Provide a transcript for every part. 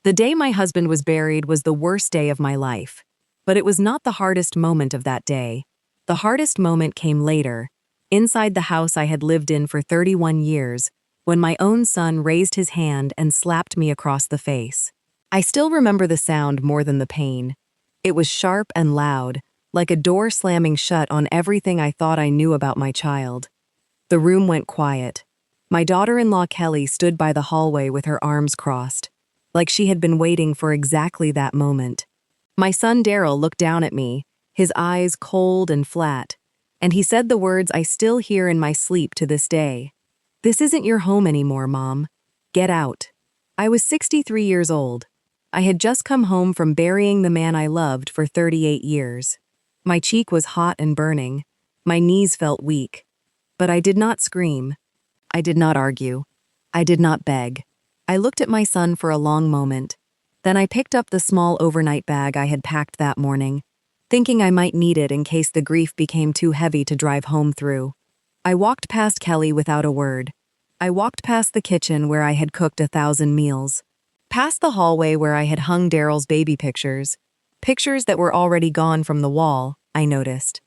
The day my husband was buried was the worst day of my life. But it was not the hardest moment of that day. The hardest moment came later, inside the house I had lived in for 31 years, when my own son raised his hand and slapped me across the face. I still remember the sound more than the pain. It was sharp and loud, like a door slamming shut on everything I thought I knew about my child. The room went quiet. My daughter-in-law Kelly stood by the hallway with her arms crossed, like she had been waiting for exactly that moment. My son Daryl looked down at me, his eyes cold and flat, and he said the words I still hear in my sleep to this day. "This isn't your home anymore, Mom. Get out." I was 63 years old. I had just come home from burying the man I loved for 38 years. My cheek was hot and burning. My knees felt weak. But I did not scream. I did not argue. I did not beg. I looked at my son for a long moment. Then I picked up the small overnight bag I had packed that morning, thinking I might need it in case the grief became too heavy to drive home through. I walked past Kelly without a word. I walked past the kitchen where I had cooked 1,000 meals. Past the hallway where I had hung Daryl's baby pictures. Pictures that were already gone from the wall, I noticed.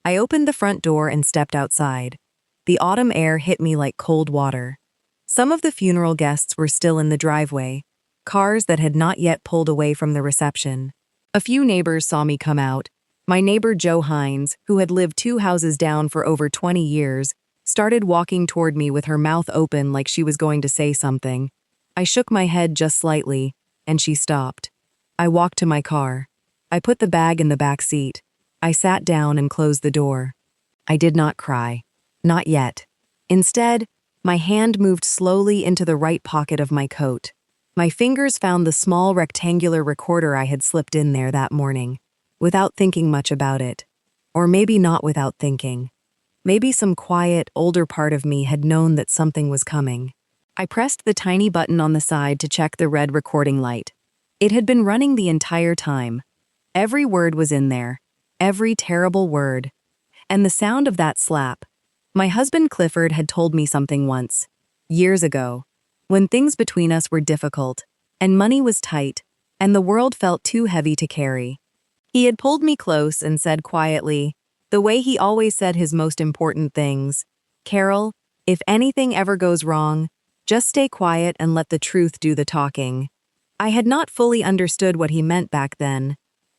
I opened the front door and stepped outside. The autumn air hit me like cold water. Some of the funeral guests were still in the driveway, cars that had not yet pulled away from the reception. A few neighbors saw me come out. My neighbor Joe Hines, who had lived 2 houses down for over 20 years, started walking toward me with her mouth open like she was going to say something. I shook my head just slightly, and she stopped. I walked to my car. I put the bag in the back seat. I sat down and closed the door. I did not cry. Not yet. Instead, my hand moved slowly into the right pocket of my coat. My fingers found the small rectangular recorder I had slipped in there that morning, without thinking much about it. Or maybe not without thinking. Maybe some quiet, older part of me had known that something was coming. I pressed the tiny button on the side to check the red recording light. It had been running the entire time. Every word was in there. Every terrible word. And the sound of that slap. My husband Clifford had told me something once, years ago, when things between us were difficult, and money was tight, and the world felt too heavy to carry. He had pulled me close and said quietly, the way he always said his most important things, "Carol, if anything ever goes wrong, just stay quiet and let the truth do the talking." I had not fully understood what he meant back then.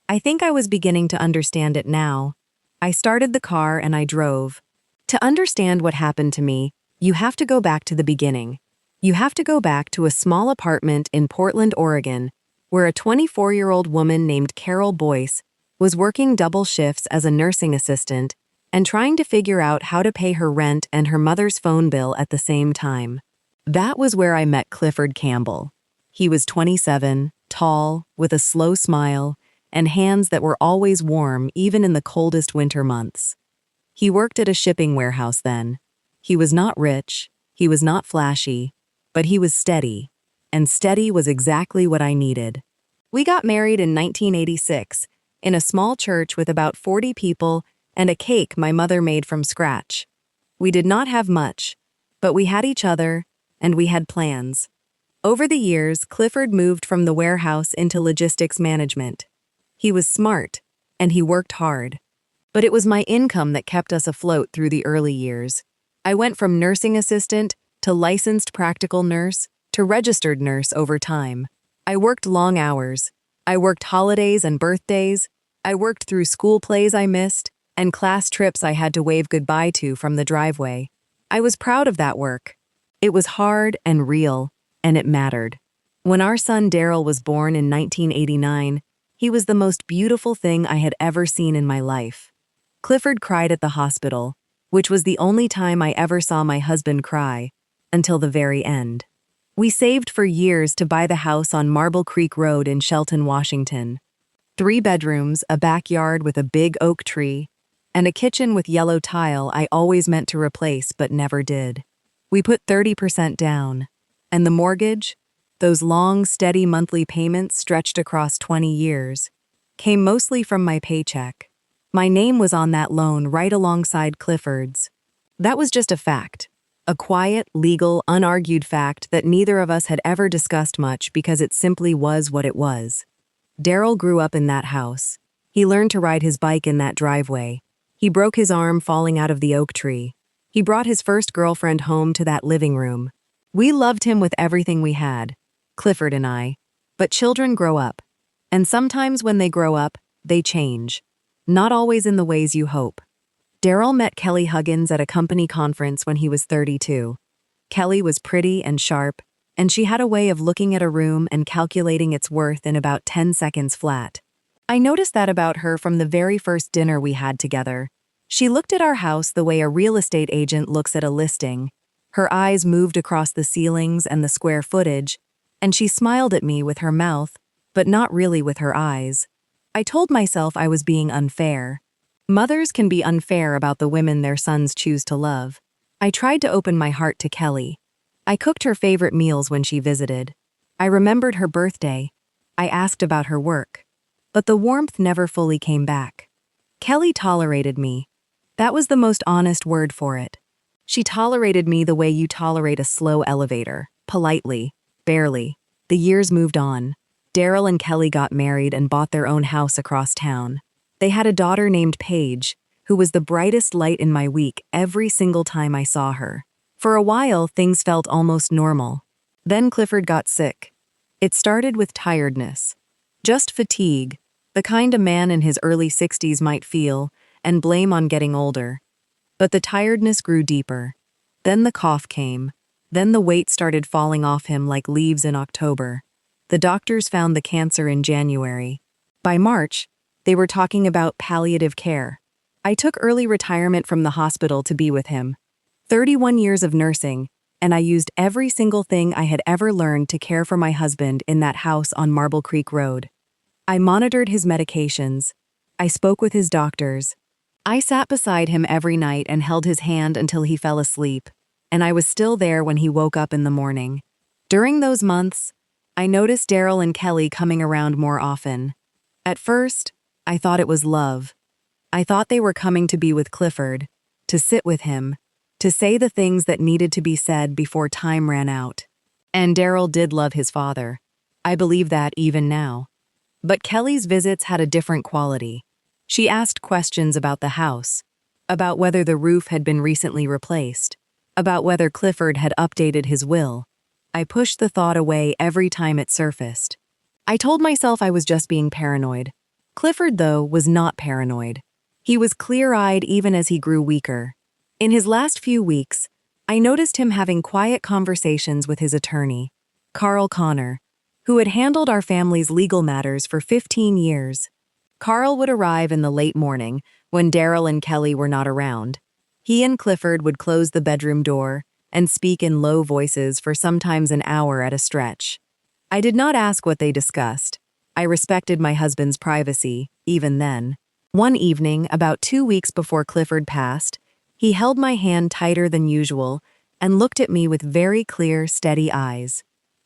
I think I was beginning to understand it now. I started the car and I drove. To understand what happened to me, you have to go back to the beginning. You have to go back to a small apartment in Portland, Oregon, where a 24-year-old woman named Carol Boyce was working double shifts as a nursing assistant and trying to figure out how to pay her rent and her mother's phone bill at the same time. That was where I met Clifford Campbell. He was 27, tall, with a slow smile, and hands that were always warm even in the coldest winter months. He worked at a shipping warehouse then. He was not rich, he was not flashy, but he was steady, and steady was exactly what I needed. We got married in 1986, in a small church with about 40 people and a cake my mother made from scratch. We did not have much, but we had each other, and we had plans. Over the years, Clifford moved from the warehouse into logistics management. He was smart, and he worked hard. But it was my income that kept us afloat through the early years. I went from nursing assistant to licensed practical nurse to registered nurse over time. I worked long hours. I worked holidays and birthdays. I worked through school plays I missed and class trips I had to wave goodbye to from the driveway. I was proud of that work. It was hard and real, and it mattered. When our son Daryl was born in 1989, he was the most beautiful thing I had ever seen in my life. Clifford cried at the hospital, which was the only time I ever saw my husband cry, until the very end. We saved for years to buy the house on Marble Creek Road in Shelton, Washington. 3 bedrooms, a backyard with a big oak tree, and a kitchen with yellow tile I always meant to replace but never did. We put 30% down, and the mortgage, those long, steady monthly payments stretched across 20 years, came mostly from my paycheck. My name was on that loan right alongside Clifford's. That was just a fact. A quiet, legal, unargued fact that neither of us had ever discussed much because it simply was what it was. Daryl grew up in that house. He learned to ride his bike in that driveway. He broke his arm falling out of the oak tree. He brought his first girlfriend home to that living room. We loved him with everything we had, Clifford and I. But children grow up. And sometimes when they grow up, they change. Not always in the ways you hope. Daryl met Kelly Huggins at a company conference when he was 32. Kelly was pretty and sharp, and she had a way of looking at a room and calculating its worth in about 10 seconds flat. I noticed that about her from the very first dinner we had together. She looked at our house the way a real estate agent looks at a listing. Her eyes moved across the ceilings and the square footage, and she smiled at me with her mouth, but not really with her eyes. I told myself I was being unfair. Mothers can be unfair about the women their sons choose to love. I tried to open my heart to Kelly. I cooked her favorite meals when she visited. I remembered her birthday. I asked about her work. But the warmth never fully came back. Kelly tolerated me. That was the most honest word for it. She tolerated me the way you tolerate a slow elevator, politely, barely. The years moved on. Daryl and Kelly got married and bought their own house across town. They had a daughter named Paige, who was the brightest light in my week every single time I saw her. For a while, things felt almost normal. Then Clifford got sick. It started with tiredness. Just fatigue, the kind a man in his early 60s might feel, and blame on getting older. But the tiredness grew deeper. Then the cough came. Then the weight started falling off him like leaves in October. The doctors found the cancer in January. By March, they were talking about palliative care. I took early retirement from the hospital to be with him. 31 years of nursing, and I used every single thing I had ever learned to care for my husband in that house on Marble Creek Road. I monitored his medications. I spoke with his doctors. I sat beside him every night and held his hand until he fell asleep, and I was still there when he woke up in the morning. During those months, I noticed Daryl and Kelly coming around more often. At first, I thought it was love. I thought they were coming to be with Clifford, to sit with him, to say the things that needed to be said before time ran out. And Daryl did love his father. I believe that even now. But Kelly's visits had a different quality. She asked questions about the house, about whether the roof had been recently replaced, about whether Clifford had updated his will. I pushed the thought away every time it surfaced. I told myself I was just being paranoid. Clifford, though, was not paranoid. He was clear-eyed even as he grew weaker. In his last few weeks, I noticed him having quiet conversations with his attorney, Carl Connor, who had handled our family's legal matters for 15 years. Carl would arrive in the late morning when Daryl and Kelly were not around. He and Clifford would close the bedroom door and speak in low voices for sometimes an hour at a stretch. I did not ask what they discussed. I respected my husband's privacy, even then. One evening, about 2 weeks before Clifford passed, he held my hand tighter than usual and looked at me with very clear, steady eyes.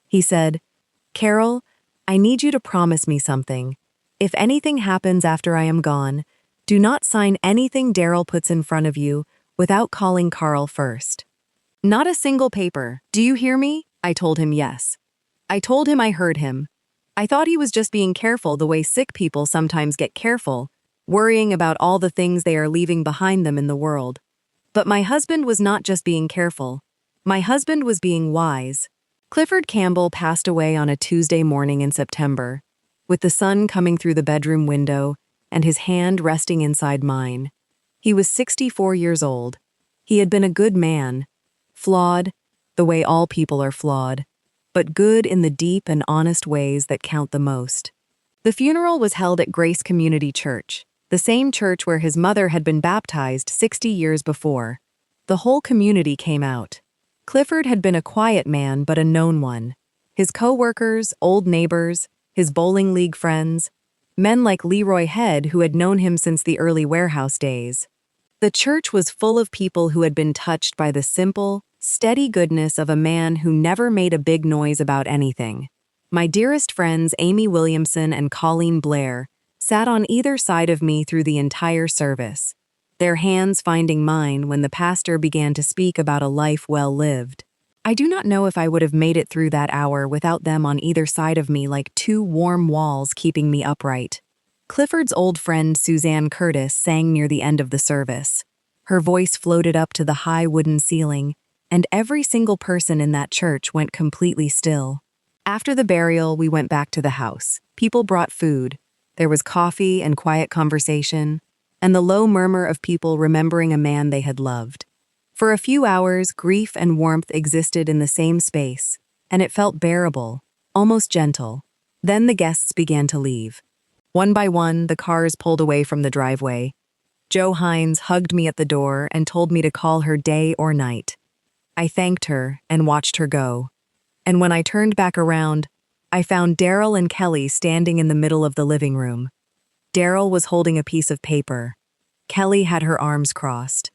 He said, "Carol, I need you to promise me something. If anything happens after I am gone, do not sign anything Daryl puts in front of you without calling Carl first." Not a single paper. Do you hear me? I told him yes. I told him I heard him. I thought he was just being careful the way sick people sometimes get careful, worrying about all the things they are leaving behind them in the world. But my husband was not just being careful. My husband was being wise. Clifford Campbell passed away on a Tuesday morning in September, with the sun coming through the bedroom window and his hand resting inside mine. He was 64 years old. He had been a good man, flawed, the way all people are flawed, but good in the deep and honest ways that count the most. The funeral was held at Grace Community Church, the same church where his mother had been baptized 60 years before. The whole community came out. Clifford had been a quiet man but a known one. His co-workers, old neighbors, his bowling league friends, men like Leroy Head who had known him since the early warehouse days. The church was full of people who had been touched by the simple, steady goodness of a man who never made a big noise about anything. My dearest friends Amy Williamson and Colleen Blair sat on either side of me through the entire service. their hands finding mine when the pastor began to speak about a life well lived. I do not know if I would have made it through that hour without them on either side of me like two warm walls keeping me upright. Clifford's old friend Suzanne Curtis sang near the end of the service. Her voice floated up to the high wooden ceiling, and every single person in that church went completely still. After the burial, we went back to the house. People brought food. There was coffee and quiet conversation, and the low murmur of people remembering a man they had loved. For a few hours, grief and warmth existed in the same space, and it felt bearable, almost gentle. Then the guests began to leave. One by one, the cars pulled away from the driveway. Joe Hines hugged me at the door and told me to call her day or night. I thanked her and watched her go. And when I turned back around, I found Daryl and Kelly standing in the middle of the living room. Daryl was holding a piece of paper. Kelly had her arms crossed.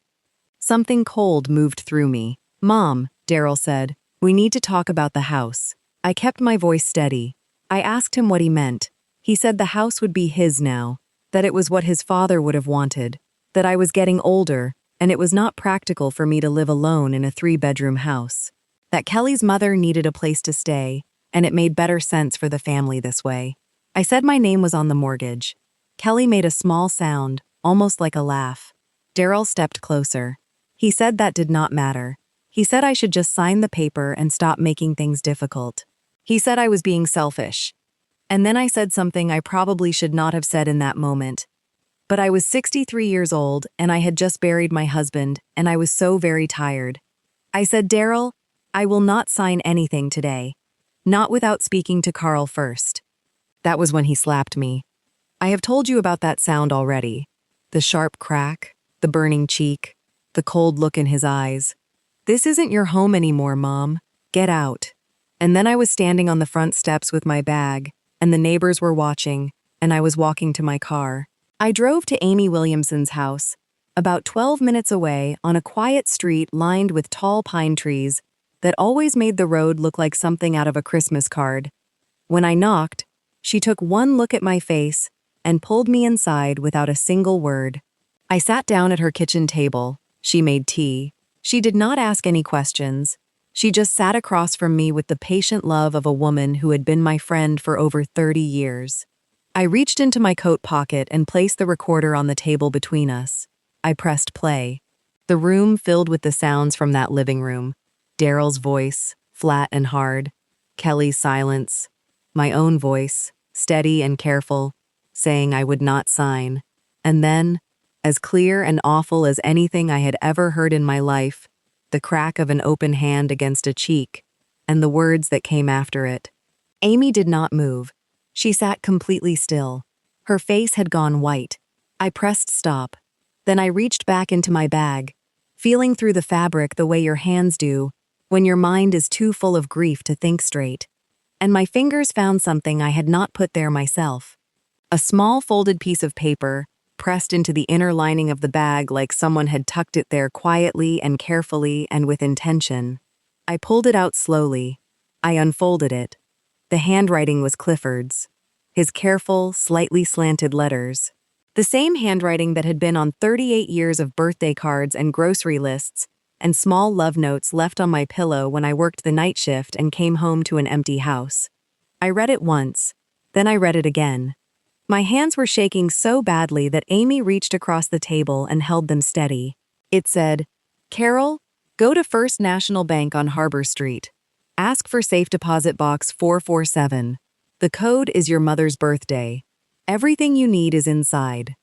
Something cold moved through me. "Mom," Daryl said, "we need to talk about the house." I kept my voice steady. I asked him what he meant. He said the house would be his now, that it was what his father would have wanted, that I was getting older, and it was not practical for me to live alone in a 3-bedroom house. That Kelly's mother needed a place to stay, and it made better sense for the family this way. I said my name was on the mortgage. Kelly made a small sound, almost like a laugh. Daryl stepped closer. He said that did not matter. He said I should just sign the paper and stop making things difficult. He said I was being selfish. And then I said something I probably should not have said in that moment. But I was 63 years old, and I had just buried my husband, and I was so very tired. I said, "Daryl, I will not sign anything today. Not without speaking to Carl first." That was when he slapped me. I have told you about that sound already. The sharp crack, the burning cheek, the cold look in his eyes. "This isn't your home anymore, Mom. Get out." And then I was standing on the front steps with my bag, and the neighbors were watching, and I was walking to my car. I drove to Amy Williamson's house, about 12 minutes away on a quiet street lined with tall pine trees that always made the road look like something out of a Christmas card. When I knocked, she took one look at my face and pulled me inside without a single word. I sat down at her kitchen table. She made tea. She did not ask any questions. She just sat across from me with the patient love of a woman who had been my friend for over 30 years. I reached into my coat pocket and placed the recorder on the table between us. I pressed play. The room filled with the sounds from that living room. Daryl's voice, flat and hard. Kelly's silence. My own voice, steady and careful, saying I would not sign. And then, as clear and awful as anything I had ever heard in my life, the crack of an open hand against a cheek, and the words that came after it. Amy did not move. She sat completely still. Her face had gone white. I pressed stop. Then I reached back into my bag, feeling through the fabric the way your hands do when your mind is too full of grief to think straight. And my fingers found something I had not put there myself. A small folded piece of paper, pressed into the inner lining of the bag like someone had tucked it there quietly and carefully and with intention. I pulled it out slowly. I unfolded it. The handwriting was Clifford's. His careful, slightly slanted letters. The same handwriting that had been on 38 years of birthday cards and grocery lists and small love notes left on my pillow when I worked the night shift and came home to an empty house. I read it once, then I read it again. My hands were shaking so badly that Amy reached across the table and held them steady. It said, "Carol, go to First National Bank on Harbor Street. Ask for safe deposit box 447. The code is your mother's birthday. Everything you need is inside.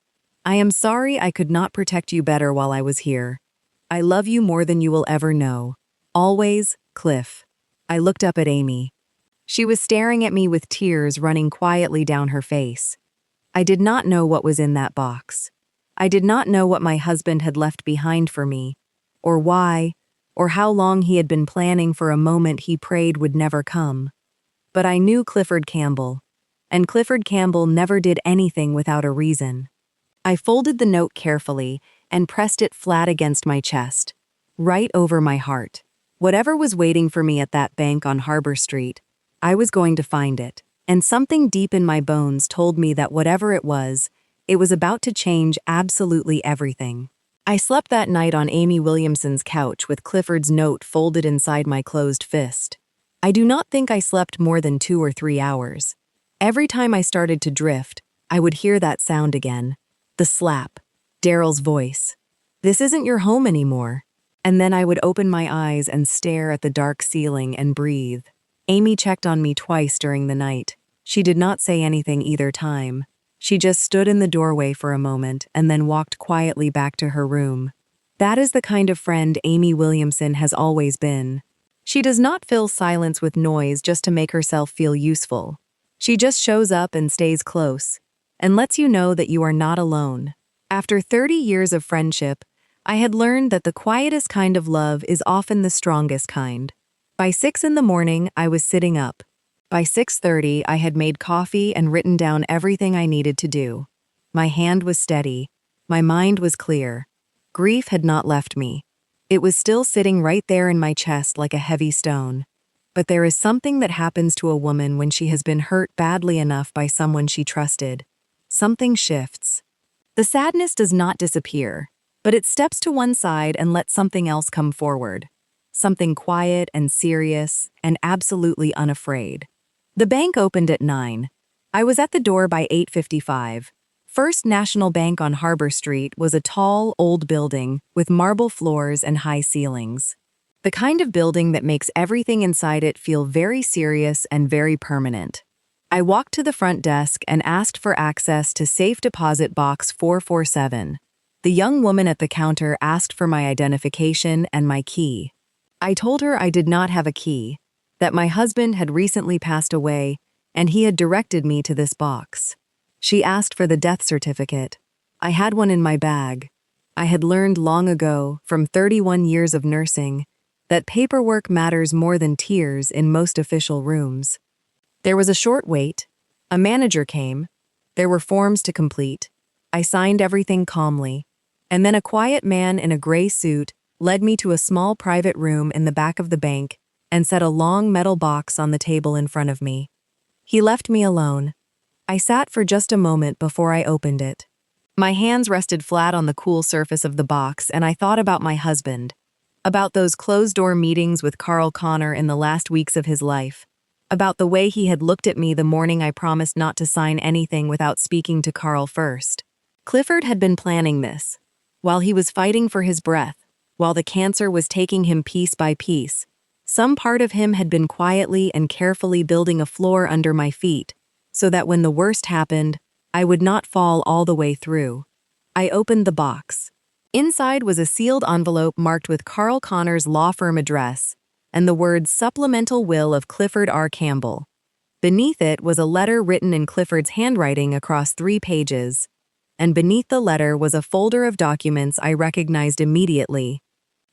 I am sorry I could not protect you better while I was here. I love you more than you will ever know. Always, Cliff." I looked up at Amy. She was staring at me with tears running quietly down her face. I did not know what was in that box. I did not know what my husband had left behind for me, or why, or how long he had been planning for a moment he prayed would never come. But I knew Clifford Campbell, and Clifford Campbell never did anything without a reason. I folded the note carefully and pressed it flat against my chest, right over my heart. Whatever was waiting for me at that bank on Harbor Street, I was going to find it. And something deep in my bones told me that whatever it was about to change absolutely everything. I slept that night on Amy Williamson's couch with Clifford's note folded inside my closed fist. I do not think I slept more than 2 or 3 hours. Every time I started to drift, I would hear that sound again. The slap. Daryl's voice. "This isn't your home anymore." And then I would open my eyes and stare at the dark ceiling and breathe. Amy checked on me twice during the night. She did not say anything either time. She just stood in the doorway for a moment and then walked quietly back to her room. That is the kind of friend Amy Williamson has always been. She does not fill silence with noise just to make herself feel useful. She just shows up and stays close, and lets you know that you are not alone. After 30 years of friendship, I had learned that the quietest kind of love is often the strongest kind. By 6 in the morning, I was sitting up. By 6:30, I had made coffee and written down everything I needed to do. My hand was steady. My mind was clear. Grief had not left me. It was still sitting right there in my chest like a heavy stone. But there is something that happens to a woman when she has been hurt badly enough by someone she trusted. Something shifts. The sadness does not disappear, but it steps to one side and lets something else come forward. Something quiet and serious and absolutely unafraid. The bank opened at 9. I was at the door by 8:55. First National Bank on Harbor Street was a tall, old building with marble floors and high ceilings. The kind of building that makes everything inside it feel very serious and very permanent. I walked to the front desk and asked for access to Safe Deposit Box 447. The young woman at the counter asked for my identification and my key. I told her I did not have a key, that my husband had recently passed away, and he had directed me to this box. She asked for the death certificate. I had one in my bag. I had learned long ago, from 31 years of nursing, that paperwork matters more than tears in most official rooms. There was a short wait. A manager came. There were forms to complete. I signed everything calmly, and then a quiet man in a gray suit led me to a small private room in the back of the bank and set a long metal box on the table in front of me. He left me alone. I sat for just a moment before I opened it. My hands rested flat on the cool surface of the box, and I thought about my husband, about those closed-door meetings with Carl Connor in the last weeks of his life, about the way he had looked at me the morning I promised not to sign anything without speaking to Carl first. Clifford had been planning this, while he was fighting for his breath, while the cancer was taking him piece by piece. Some part of him had been quietly and carefully building a floor under my feet, so that when the worst happened, I would not fall all the way through. I opened the box. Inside was a sealed envelope marked with Carl Connor's law firm address and the words "Supplemental Will of Clifford R. Campbell." Beneath it was a letter written in Clifford's handwriting across 3 pages, and beneath the letter was a folder of documents I recognized immediately.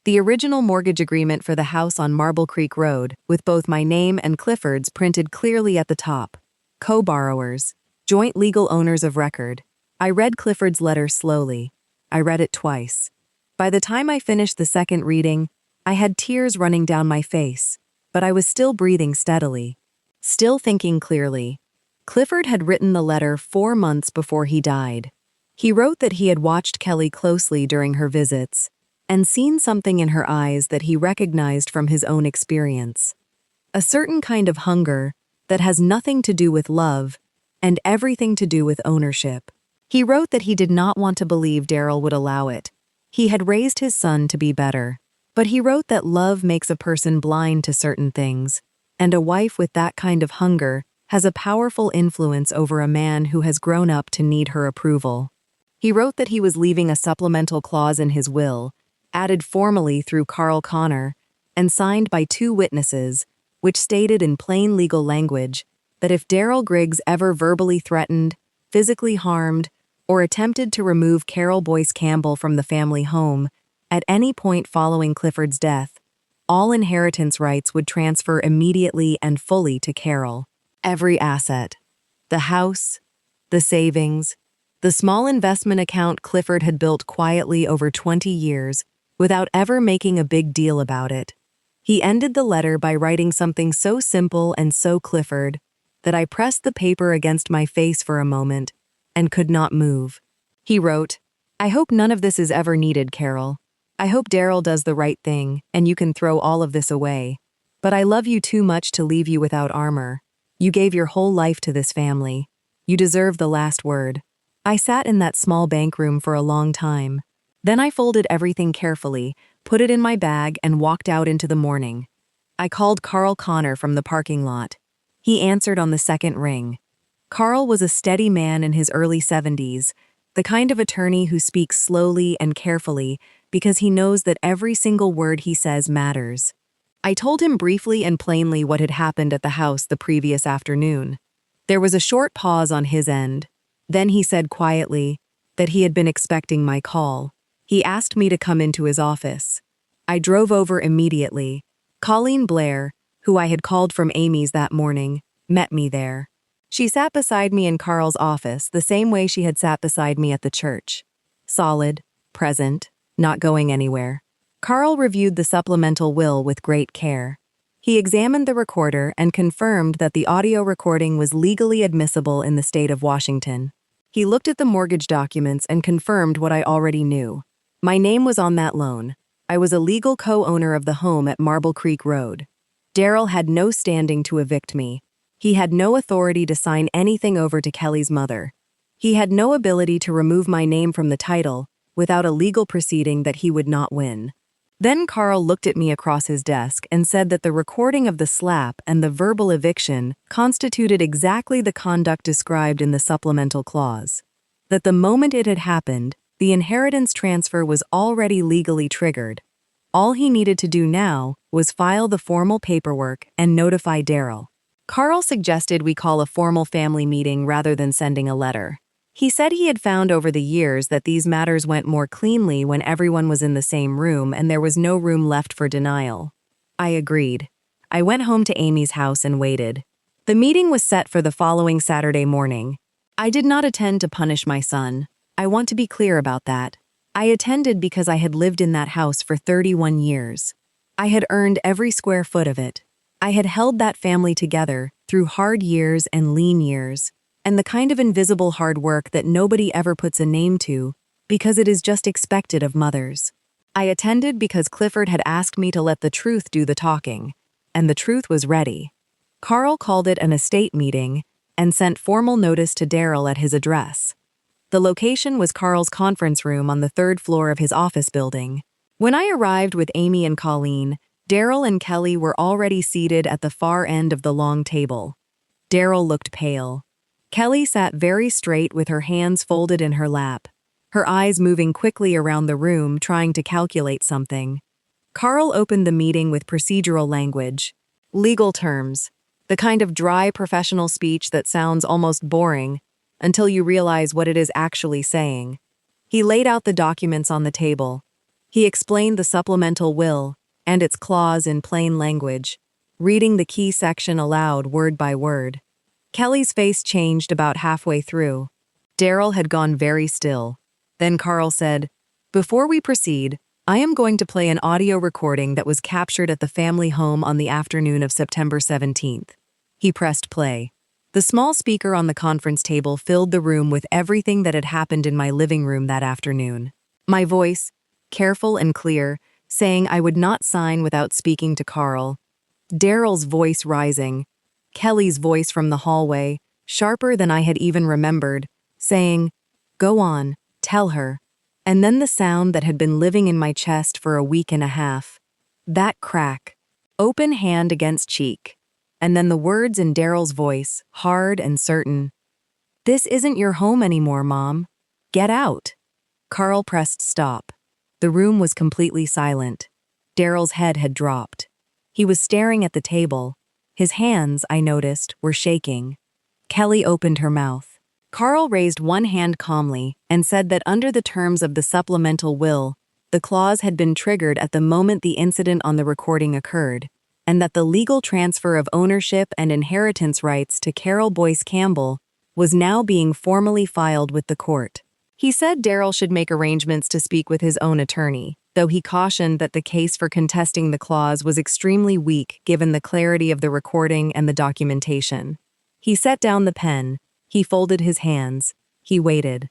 The original mortgage agreement for the house on Marble Creek Road, with both my name and Clifford's printed clearly at the top. Co-borrowers, joint legal owners of record. I read Clifford's letter slowly. I read it twice. By the time I finished the second reading, I had tears running down my face, but I was still breathing steadily, still thinking clearly. Clifford had written the letter 4 months before he died. He wrote that he had watched Kelly closely during her visits and seen something in her eyes that he recognized from his own experience. A certain kind of hunger that has nothing to do with love and everything to do with ownership. He wrote that he did not want to believe Daryl would allow it. He had raised his son to be better. But he wrote that love makes a person blind to certain things, and a wife with that kind of hunger has a powerful influence over a man who has grown up to need her approval. He wrote that he was leaving a supplemental clause in his will, added formally through Carl Connor, and signed by 2 witnesses, which stated in plain legal language that if Daryl Griggs ever verbally threatened, physically harmed, or attempted to remove Carol Boyce Campbell from the family home at any point following Clifford's death, all inheritance rights would transfer immediately and fully to Carol. Every asset, the house, the savings, the small investment account Clifford had built quietly over 20 years without ever making a big deal about it. He ended the letter by writing something so simple and so Clifford that I pressed the paper against my face for a moment and could not move. He wrote, I hope none of this is ever needed, Carol. I hope Daryl does the right thing, and you can throw all of this away. But I love you too much to leave you without armor. You gave your whole life to this family. You deserve the last word. I sat in that small bank room for a long time. Then I folded everything carefully, put it in my bag, and walked out into the morning. I called Carl Connor from the parking lot. He answered on the second ring. Carl was a steady man in his early 70s, the kind of attorney who speaks slowly and carefully because he knows that every single word he says matters. I told him briefly and plainly what had happened at the house the previous afternoon. There was a short pause on his end. Then he said quietly that he had been expecting my call. He asked me to come into his office. I drove over immediately. Colleen Blair, who I had called from Amy's that morning, met me there. She sat beside me in Carl's office the same way she had sat beside me at the church. Solid, present, not going anywhere. Carl reviewed the supplemental will with great care. He examined the recorder and confirmed that the audio recording was legally admissible in the state of Washington. He looked at the mortgage documents and confirmed what I already knew. My name was on that loan. I was a legal co-owner of the home at Marble Creek Road. Daryl had no standing to evict me. He had no authority to sign anything over to Kelly's mother. He had no ability to remove my name from the title without a legal proceeding that he would not win. Then Carl looked at me across his desk and said that the recording of the slap and the verbal eviction constituted exactly the conduct described in the supplemental clause. That the moment it had happened, the inheritance transfer was already legally triggered. All he needed to do now was file the formal paperwork and notify Daryl. Carl suggested we call a formal family meeting rather than sending a letter. He said he had found over the years that these matters went more cleanly when everyone was in the same room and there was no room left for denial. I agreed. I went home to Amy's house and waited. The meeting was set for the following Saturday morning. I did not attend to punish my son. I want to be clear about that. I attended because I had lived in that house for 31 years. I had earned every square foot of it. I had held that family together through hard years and lean years, and the kind of invisible hard work that nobody ever puts a name to because it is just expected of mothers. I attended because Clifford had asked me to let the truth do the talking, and the truth was ready. Carl called it an estate meeting and sent formal notice to Daryl at his address. The location was Carl's conference room on the 3rd floor of his office building. When I arrived with Amy and Colleen, Daryl and Kelly were already seated at the far end of the long table. Daryl looked pale. Kelly sat very straight with her hands folded in her lap, her eyes moving quickly around the room trying to calculate something. Carl opened the meeting with procedural language, legal terms, the kind of dry professional speech that sounds almost boring until you realize what it is actually saying. He laid out the documents on the table. He explained the supplemental will and its clause in plain language, reading the key section aloud word by word. Kelly's face changed about halfway through. Daryl had gone very still. Then Carl said, "Before we proceed, I am going to play an audio recording that was captured at the family home on the afternoon of September 17th. He pressed play. The small speaker on the conference table filled the room with everything that had happened in my living room that afternoon. My voice, careful and clear, saying I would not sign without speaking to Carl. Daryl's voice rising. Kelly's voice from the hallway, sharper than I had even remembered, saying, "Go on, tell her." And then the sound that had been living in my chest for a week and a half. That crack. Open hand against cheek. And then the words in Daryl's voice, hard and certain. "This isn't your home anymore, Mom. Get out." Carl pressed stop. The room was completely silent. Daryl's head had dropped. He was staring at the table. His hands, I noticed, were shaking. Kelly opened her mouth. Carl raised one hand calmly and said that under the terms of the supplemental will, the clause had been triggered at the moment the incident on the recording occurred, and that the legal transfer of ownership and inheritance rights to Carol Boyce Campbell was now being formally filed with the court. He said Daryl should make arrangements to speak with his own attorney, though he cautioned that the case for contesting the clause was extremely weak given the clarity of the recording and the documentation. He set down the pen. He folded his hands. He waited.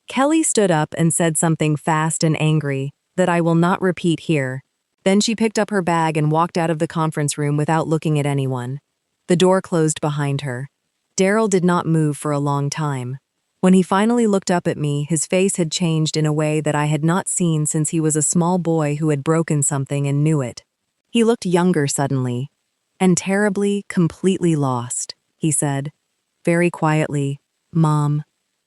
Kelly stood up and said something fast and angry that I will not repeat here. Then she picked up her bag and walked out of the conference room without looking at anyone. The door closed behind her. Daryl did not move for a long time. When he finally looked up at me, his face had changed in a way that I had not seen since he was a small boy who had broken something and knew it. He looked younger suddenly, and terribly, completely lost. He said, very quietly, "Mom."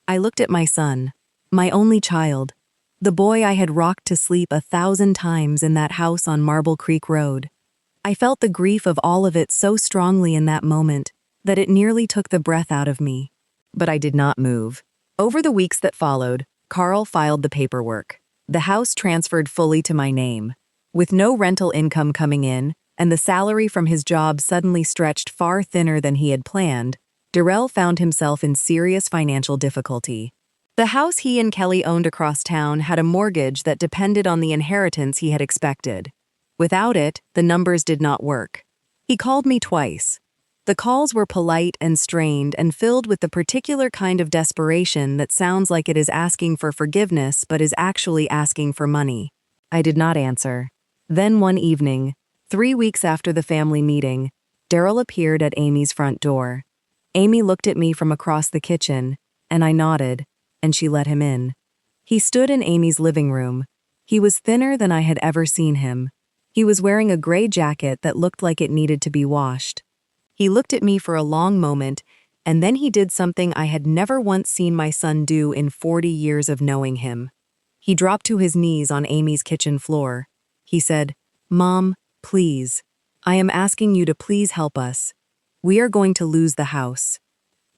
I looked at my son, my only child, the boy I had rocked to sleep 1,000 times in that house on Marble Creek Road. I felt the grief of all of it so strongly in that moment that it nearly took the breath out of me. But I did not move. Over the weeks that followed, Carl filed the paperwork. The house transferred fully to my name. With no rental income coming in, and the salary from his job suddenly stretched far thinner than he had planned, Darrell found himself in serious financial difficulty. The house he and Kelly owned across town had a mortgage that depended on the inheritance he had expected. Without it, the numbers did not work. He called me twice. The calls were polite and strained and filled with the particular kind of desperation that sounds like it is asking for forgiveness but is actually asking for money. I did not answer. Then one evening, 3 weeks after the family meeting, Daryl appeared at Amy's front door. Amy looked at me from across the kitchen, and I nodded, and she let him in. He stood in Amy's living room. He was thinner than I had ever seen him. He was wearing a gray jacket that looked like it needed to be washed. He looked at me for a long moment, and then he did something I had never once seen my son do in 40 years of knowing him. He dropped to his knees on Amy's kitchen floor. He said, "Mom, please. I am asking you to please help us. We are going to lose the house.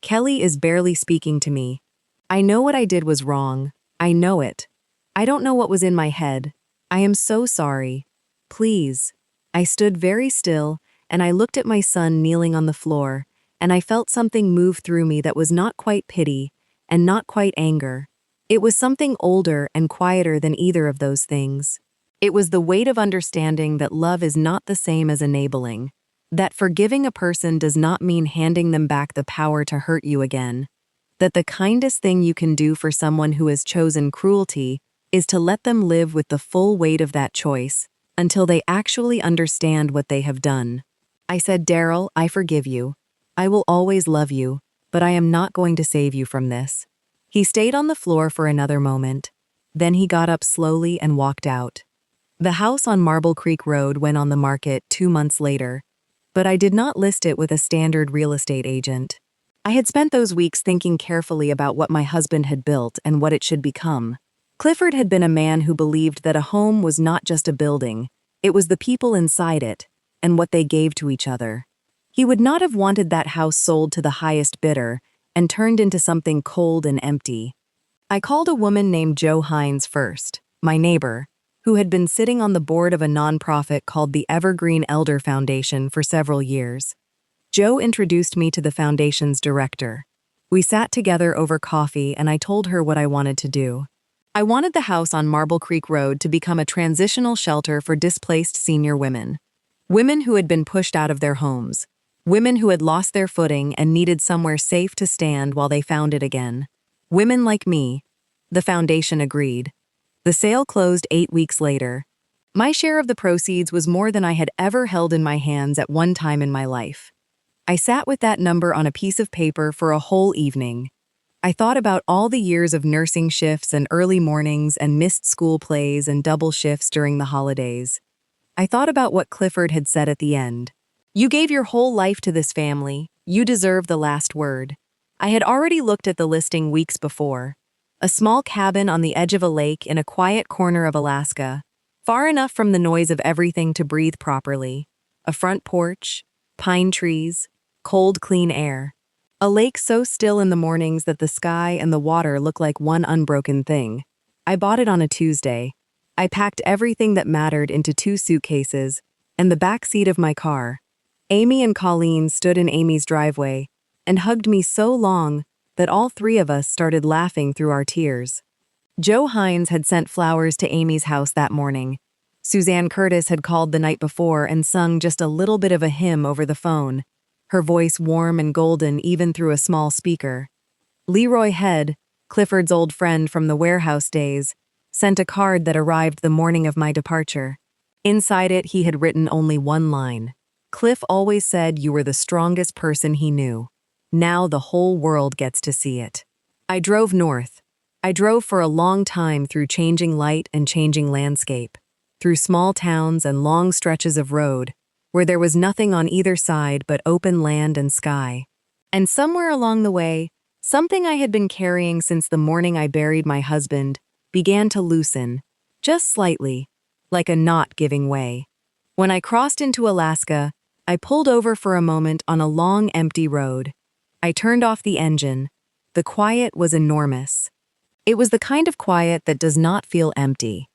Kelly is barely speaking to me. I know what I did was wrong. I know it. I don't know what was in my head. I am so sorry. Please." I stood very still, and I looked at my son kneeling on the floor, and I felt something move through me that was not quite pity and not quite anger. It was something older and quieter than either of those things. It was the weight of understanding that love is not the same as enabling, that forgiving a person does not mean handing them back the power to hurt you again, that the kindest thing you can do for someone who has chosen cruelty is to let them live with the full weight of that choice until they actually understand what they have done. I said, "Daryl, I forgive you. I will always love you, but I am not going to save you from this." He stayed on the floor for another moment. Then he got up slowly and walked out. The house on Marble Creek Road went on the market 2 months later, but I did not list it with a standard real estate agent. I had spent those weeks thinking carefully about what my husband had built and what it should become. Clifford had been a man who believed that a home was not just a building, it was the people inside it, and what they gave to each other. He would not have wanted that house sold to the highest bidder and turned into something cold and empty. I called a woman named Jo Hines first, my neighbor, who had been sitting on the board of a nonprofit called the Evergreen Elder Foundation for several years. Jo introduced me to the foundation's director. We sat together over coffee and I told her what I wanted to do. I wanted the house on Marble Creek Road to become a transitional shelter for displaced senior women. Women who had been pushed out of their homes. Women who had lost their footing and needed somewhere safe to stand while they found it again. Women like me. The foundation agreed. The sale closed 8 weeks later. My share of the proceeds was more than I had ever held in my hands at one time in my life. I sat with that number on a piece of paper for a whole evening. I thought about all the years of nursing shifts and early mornings and missed school plays and double shifts during the holidays. I thought about what Clifford had said at the end. "You gave your whole life to this family. You deserve the last word." I had already looked at the listing weeks before. A small cabin on the edge of a lake in a quiet corner of Alaska, far enough from the noise of everything to breathe properly. A front porch, pine trees, cold, clean air. A lake so still in the mornings that the sky and the water look like one unbroken thing. I bought it on a Tuesday. I packed everything that mattered into 2 suitcases and the back seat of my car. Amy and Colleen stood in Amy's driveway and hugged me so long that all 3 of us started laughing through our tears. Jo Hines had sent flowers to Amy's house that morning. Suzanne Curtis had called the night before and sung just a little bit of a hymn over the phone, her voice warm and golden even through a small speaker. Leroy Head, Clifford's old friend from the warehouse days, sent a card that arrived the morning of my departure. Inside it, he had written only one line. Cliff always said you were the strongest person he knew. Now the whole world gets to see it. I drove north. I drove for a long time through changing light and changing landscape, through small towns and long stretches of road, where there was nothing on either side but open land and sky. And somewhere along the way, something I had been carrying since the morning I buried my husband began to loosen, just slightly, like a knot giving way. When I crossed into Alaska, I pulled over for a moment on a long, empty road. I turned off the engine. The quiet was enormous. It was the kind of quiet that does not feel empty.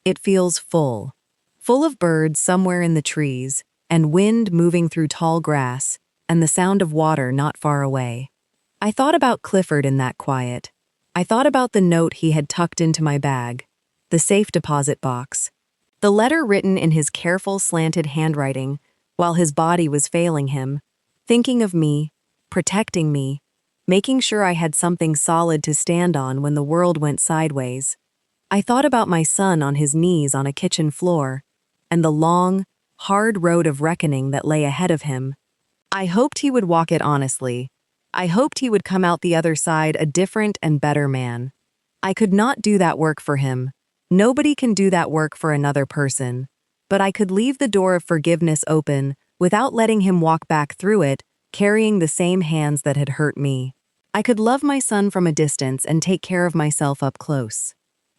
It feels full. Full of birds somewhere in the trees, and wind moving through tall grass, and the sound of water not far away. I thought about Clifford in that quiet. I thought about the note he had tucked into my bag, the safe deposit box, the letter written in his careful, slanted handwriting while his body was failing him, thinking of me, protecting me, making sure I had something solid to stand on when the world went sideways. I thought about my son on his knees on a kitchen floor, and the long, hard road of reckoning that lay ahead of him. I hoped he would walk it honestly. I hoped he would come out the other side a different and better man. I could not do that work for him. Nobody can do that work for another person. But I could leave the door of forgiveness open without letting him walk back through it, carrying the same hands that had hurt me. I could love my son from a distance and take care of myself up close.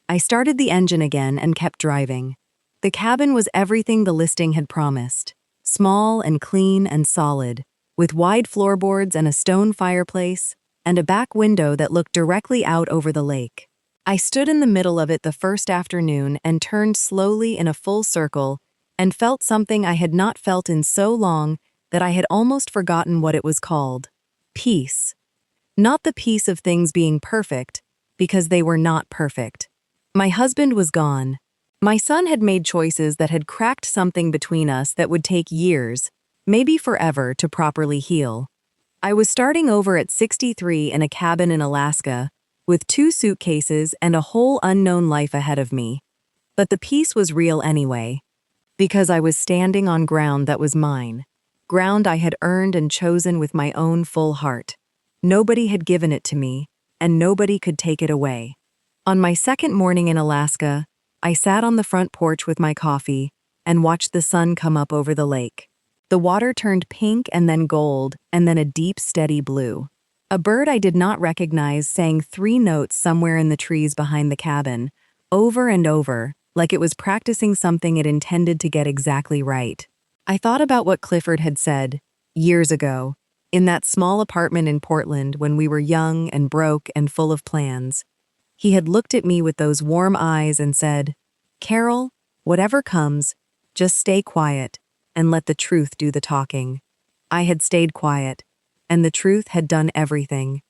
I started the engine again and kept driving. The cabin was everything the listing had promised. Small and clean and solid, with wide floorboards and a stone fireplace, and a back window that looked directly out over the lake. I stood in the middle of it the first afternoon and turned slowly in a full circle and felt something I had not felt in so long that I had almost forgotten what it was called. Peace. Not the peace of things being perfect, because they were not perfect. My husband was gone. My son had made choices that had cracked something between us that would take years, maybe forever, to properly heal. I was starting over at 63 in a cabin in Alaska, with 2 suitcases and a whole unknown life ahead of me. But the peace was real anyway, because I was standing on ground that was mine, ground I had earned and chosen with my own full heart. Nobody had given it to me, and nobody could take it away. On my second morning in Alaska, I sat on the front porch with my coffee and watched the sun come up over the lake. The water turned pink and then gold and then a deep, steady blue. A bird I did not recognize sang 3 notes somewhere in the trees behind the cabin, over and over, like it was practicing something it intended to get exactly right. I thought about what Clifford had said, years ago, in that small apartment in Portland when we were young and broke and full of plans. He had looked at me with those warm eyes and said, "Carol, whatever comes, just stay quiet and let the truth do the talking." I had stayed quiet, and the truth had done everything.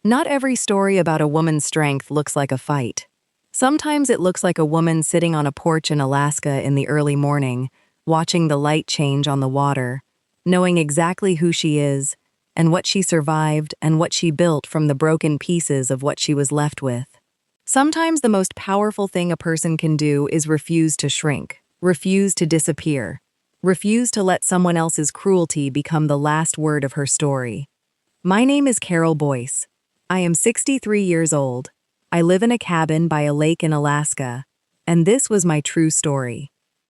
Not every story about a woman's strength looks like a fight. Sometimes it looks like a woman sitting on a porch in Alaska in the early morning, watching the light change on the water, knowing exactly who she is, and what she survived and what she built from the broken pieces of what she was left with. Sometimes the most powerful thing a person can do is refuse to shrink, refuse to disappear, refuse to let someone else's cruelty become the last word of her story. My name is Carol Boyce. I am 63 years old. I live in a cabin by a lake in Alaska, and this was my true story.